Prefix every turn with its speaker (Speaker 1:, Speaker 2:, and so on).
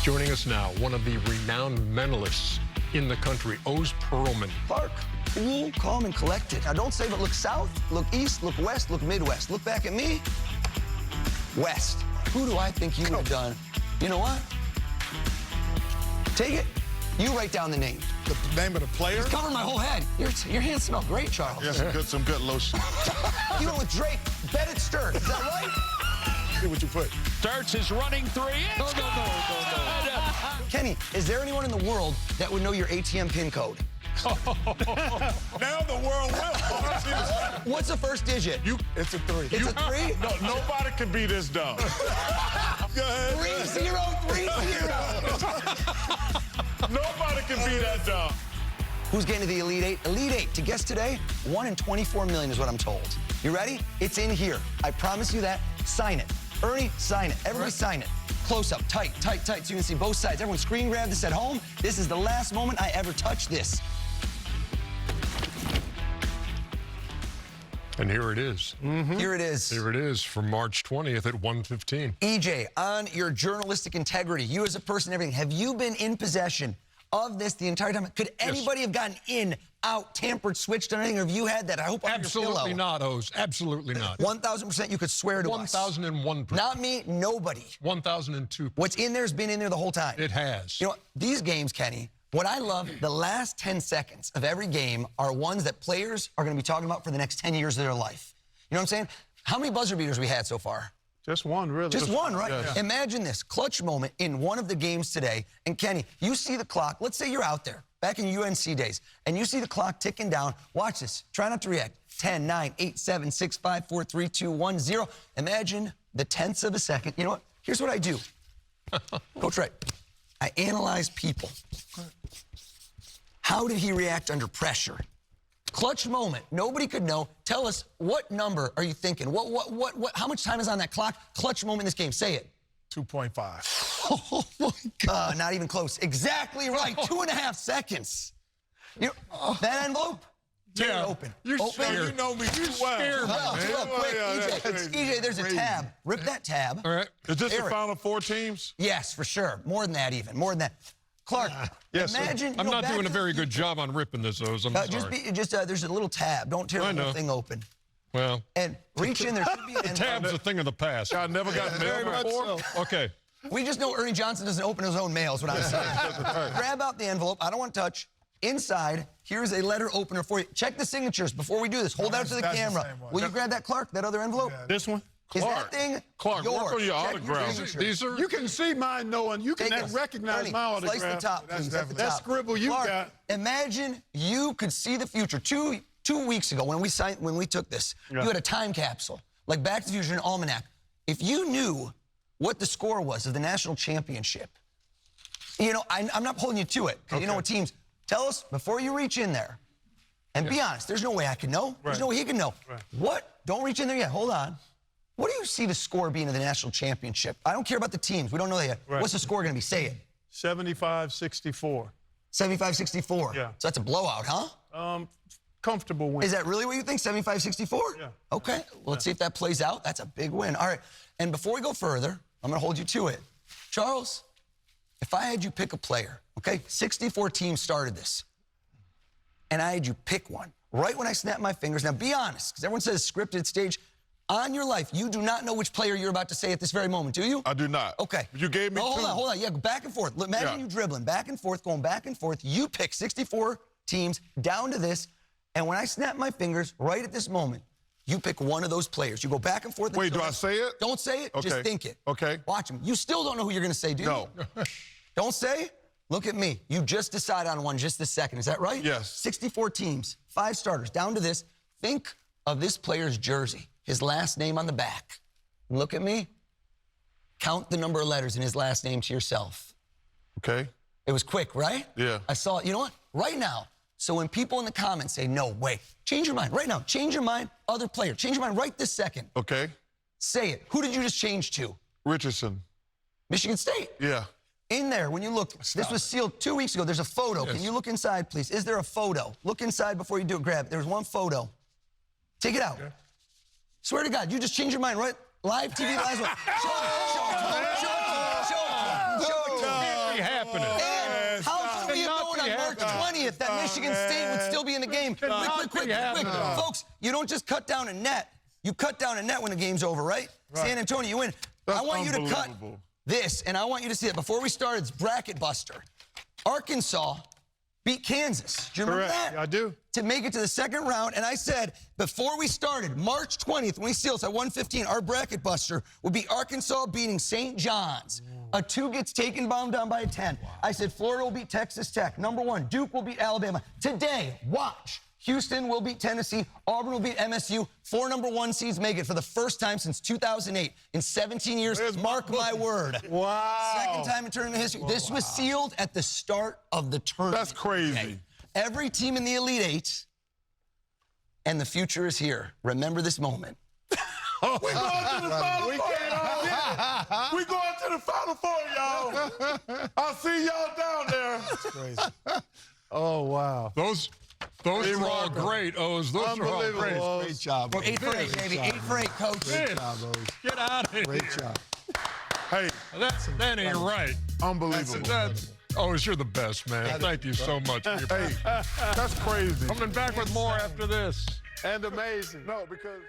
Speaker 1: Joining us now, one of the renowned mentalists in the country, Oz Pearlman.
Speaker 2: Clark, cool, calm, and collected. Now don't say, but look south, look east, look west, look Midwest. Look back at me. West. Who do I think you would have done? You know what? Take it. You write down the name.
Speaker 3: The name of the player?
Speaker 2: It's covering my whole head. Your hands smell great, Charles.
Speaker 3: Yeah, some good lotion.
Speaker 2: You went with Drake, Bennett Sturt. Is that right?
Speaker 3: See what you put.
Speaker 4: Sturts is running three.
Speaker 1: No.
Speaker 2: Kenny, is there anyone in the world that would know your ATM PIN code?
Speaker 3: Now the world will.
Speaker 2: What's the first digit?
Speaker 3: It's a 3.
Speaker 2: It's a 3?
Speaker 3: No, nobody can be this dumb. Go ahead.
Speaker 2: 3030.
Speaker 3: Nobody can be that dumb.
Speaker 2: Who's getting to the Elite Eight? Elite Eight, to guess today, 1 in 24 million is what I'm told. You ready? It's in here. I promise you that. Sign it. Ernie, sign it. Everybody sign it. Close up, tight, so you can see both sides. Everyone screen grab this at home. This is the last moment I ever touch this.
Speaker 1: And here it is.
Speaker 2: Here it is.
Speaker 1: Here it is from March 20th at 1:15.
Speaker 2: EJ, on your journalistic integrity, you as a person, everything, have you been in possession of this the entire time? Could anybody have gotten in, out, tampered, switched, done anything? Or have you had that? I hope on
Speaker 1: Absolutely
Speaker 2: your pillow.
Speaker 1: not, Oz. Absolutely not.
Speaker 2: 1,000% you could swear to us.
Speaker 1: 1,001%.
Speaker 2: Not me, nobody.
Speaker 1: 1,002%.
Speaker 2: What's in there has been in there the whole time.
Speaker 1: It has.
Speaker 2: You know, these games, Kenny, what I love, the last 10 seconds of every game are ones that players are going to be talking about for the next 10 years of their life. You know what I'm saying? How many buzzer beaters we had so far?
Speaker 3: Just one, really.
Speaker 2: Just one, right?
Speaker 3: Yes.
Speaker 2: Imagine this clutch moment in one of the games today. And Kenny, you see the clock. Let's say you're out there back in UNC days, and you see the clock ticking down. Watch this. Try not to react. 10, 9, 8, 7, 6, 5, 4, 3, 2, 1, 0. Imagine the tenths of a second. You know what? Here's what I do. Coach Wright, I analyze people. How did he react under pressure? Clutch moment. Nobody could know. Tell us, what number are you thinking? How much time is on that clock? Clutch moment in this game. Say it.
Speaker 3: 2.5.
Speaker 2: Oh, my God. Not even close. Exactly right. 2.5 seconds. That envelope? Tear it open.
Speaker 1: You're
Speaker 2: open.
Speaker 1: scared.
Speaker 3: You know me too well.
Speaker 2: Real quick,
Speaker 3: that's
Speaker 2: EJ,
Speaker 3: crazy.
Speaker 2: there's a tab. Rip that tab.
Speaker 1: All right.
Speaker 3: Is this
Speaker 2: Tear
Speaker 3: the
Speaker 2: it.
Speaker 3: final 4 teams?
Speaker 2: Yes, for sure. More than that even. More than that. Clark,
Speaker 3: Yes, sir.
Speaker 2: imagine...
Speaker 1: I'm not doing a very
Speaker 2: good.
Speaker 1: good job on ripping this, Oz. I'm sorry.
Speaker 2: There's a little tab. Don't tear
Speaker 1: I
Speaker 2: the whole
Speaker 1: know.
Speaker 2: thing open.
Speaker 1: Well,
Speaker 2: And reach in. There should be an
Speaker 1: the
Speaker 2: envelope.
Speaker 1: tab's a thing of the past.
Speaker 3: I never got mail before.
Speaker 1: Okay.
Speaker 2: We just know Ernie Johnson doesn't open his own mail is what I'm saying. Grab out the envelope. I don't want to touch. Inside, here's a letter opener for you. Check the signatures before we do this. Hold out to the
Speaker 3: that's the
Speaker 2: camera.
Speaker 3: same one.
Speaker 2: Will you grab that, Clark, that other envelope?
Speaker 3: This one?
Speaker 2: Is
Speaker 3: Clark.
Speaker 2: that thing
Speaker 3: Clark,
Speaker 2: yours?
Speaker 3: work on your
Speaker 2: Check
Speaker 3: autograph.
Speaker 2: signature.
Speaker 1: These are...
Speaker 5: You can see mine knowing you can
Speaker 2: Take this.
Speaker 5: recognize
Speaker 2: Ernie,
Speaker 5: my autograph.
Speaker 2: Slice the top, please. At the
Speaker 5: That
Speaker 2: top.
Speaker 5: scribble you
Speaker 2: Clark,
Speaker 5: got.
Speaker 2: Imagine you could see the future. Two weeks ago when we took this, you had a time capsule, like Back to the Future, an almanac. If you knew what the score was of the national championship, you know, I'm not pulling you to it, because you know what teams... Tell us before you reach in there, and be honest, there's no way I can know. There's no way he can know. What? Don't reach in there yet. Hold on. What do you see the score being of the national championship? I don't care about the teams. We don't know that yet. What's the score going to be? Say it.
Speaker 5: 75-64.
Speaker 2: 75-64.
Speaker 5: Yeah.
Speaker 2: So that's a blowout, huh?
Speaker 5: Comfortable win.
Speaker 2: Is that really what you think, 75-64?
Speaker 5: Yeah.
Speaker 2: Okay. Well, let's see if that plays out. That's a big win. All right. And before we go further, I'm going to hold you to it. Charles, if I had you pick a player, okay, 64 teams started this, and I had you pick one, right when I snapped my fingers. Now, be honest, because everyone says scripted stage. On your life, you do not know which player you're about to say at this very moment, do you?
Speaker 3: I do not.
Speaker 2: Okay.
Speaker 3: You gave me 2.
Speaker 2: Hold on. Yeah, back and forth. Look, imagine you dribbling back and forth, going back and forth. You pick 64 teams down to this, and when I snap my fingers, right at this moment, you pick one of those players. You go back and forth.
Speaker 3: Wait, do I say it?
Speaker 2: Don't say it.
Speaker 3: Okay.
Speaker 2: Just think it.
Speaker 3: Okay.
Speaker 2: Watch him. You still don't know who you're going to say, do you?
Speaker 3: No.
Speaker 2: Don't say. Look at me. You just decided on one just this second. Is that right?
Speaker 3: Yes.
Speaker 2: 64 teams, 5 starters, down to this. Think of this player's jersey, his last name on the back. Look at me. Count the number of letters in his last name to yourself.
Speaker 3: Okay.
Speaker 2: It was quick, right?
Speaker 3: Yeah.
Speaker 2: I saw it. You know what? Right now. So when people in the comments say, no, wait, change your mind. Right now. Change your mind. Other player. Change your mind right this second.
Speaker 3: Okay.
Speaker 2: Say it. Who did you just change to?
Speaker 3: Richardson.
Speaker 2: Michigan State.
Speaker 3: Yeah.
Speaker 2: In there, when you look, this was sealed 2 weeks ago. There's a photo.
Speaker 1: Yes.
Speaker 2: Can you look inside, please? Is there a photo? Look inside before you do it. Grab it. There's one photo. Take it out. Okay. Swear to God, you just changed your mind, right? Live TV, live. Show it.
Speaker 1: be
Speaker 2: March
Speaker 1: happening.
Speaker 2: 20th that Michigan State would still be in the game. Quick. Folks, you don't just cut down a net. You cut down a net when the game's over, right? San Antonio, you win.
Speaker 3: That's
Speaker 2: I want you to cut
Speaker 3: unbelievable.
Speaker 2: this, and I want you to see it. Before we start, it's bracket buster. Arkansas beat Kansas. Do you remember
Speaker 5: Correct.
Speaker 2: that?
Speaker 5: I do.
Speaker 2: To make it to the second round, and I said, before we started, March 20th, when we sealed at 1:15, our bracket buster would be Arkansas beating St. John's. A 2 gets taken bomb down by a 10. I said Florida will beat Texas Tech. Number 1, Duke will beat Alabama. Today, watch. Houston will beat Tennessee. Auburn will beat MSU. 4 number 1 seeds make it for the first time since 2008. In 17 years, mark my word.
Speaker 3: Wow.
Speaker 2: Second time in tournament history. This was sealed at the start of the tournament.
Speaker 3: That's crazy.
Speaker 2: Okay. Every team in the Elite Eight, and the future is here. Remember this moment.
Speaker 3: We going to the Final Four, y'all. We going to the Final Four, y'all. I'll see y'all down there. That's crazy.
Speaker 5: Oh, wow.
Speaker 1: Those are all great, Oz. Those are all great.
Speaker 3: Unbelievable.
Speaker 5: Great job, Oz.
Speaker 2: 8 for 8, baby. 8 for 8, coach.
Speaker 1: Great
Speaker 5: job, Oz.
Speaker 1: Get out of here.
Speaker 5: Great job.
Speaker 3: Hey,
Speaker 1: That ain't right.
Speaker 3: unbelievable.
Speaker 1: Oz, you're the best, man. Thank you so much. For your
Speaker 3: Hey, that's crazy.
Speaker 1: Coming back with more after this.
Speaker 5: And amazing.
Speaker 3: No, because...